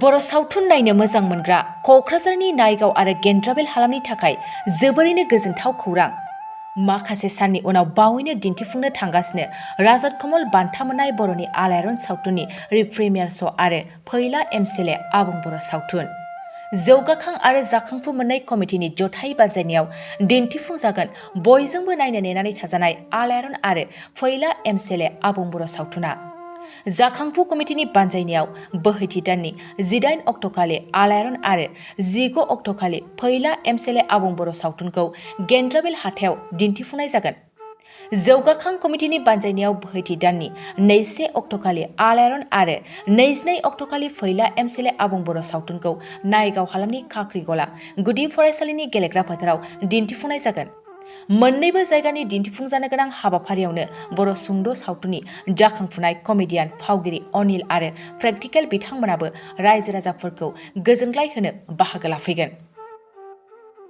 बर' सावथुन नायनो मोजां मोनग्रा क'क्राझारनि नायगाव आरो गेन्द्राबिल हालामनि थाखाय जोबोरैनो गोजोनथाव खौरां। माखासे साननि उनाव बावैनो दिन्थिफुंनो थांगासिनो राजत कमल बान्था मोननाय बर'नि आलायारन सावथुननि रिप्रिमियार श' आरो फैला एमसिएलए आबुं बर' सावथुन। जौगाखां आरो जाखांफु मोननै कमिटिनि जथाय बानजायनायाव दिन्थिफुंजागोन बयजोंबो नायनो नेनानै थाजानाय आलायारन आरो फैला एमसिएलए आबुं बर' सावथुना। जाखांफु कमिटिनि बानजायनायाव बोहैथि दाननि 18 अक्ट'खालि आलायारन आरो 19 अक्ट'खालि फैला एमसिएलए आबुं बर' सावथुनखौ गेन्द्राबिल हाथायाव दिन्थिफुंनाय जागोन। जौगाखां कमिटिनि बानजायनायाव बोहैथि दाननि 21 अक्ट'खालि आलायारन आरो 22 अक्ट'खालि फैला एमसिएलए आबुं बर' सावथुनखौ नायगाव हालामनि खाख्रिगला गुदि फरायसालिनि गेलेग्रा फोथाराव दिन्थिफुंनाय जागोन। मोन्नैबो जायगानि दिन्थिफुंजानो गोनां हाबाफारियावनो बर' सुंद' सावथुननि जाखांफुनाय कमेडियान फावगिरि अनिल आरो प्रेक्टिकेल बिथांमोनाबो रायजो राजाफोरखौ गोजोनग्लाय होनो बाहागो लाफैगोन।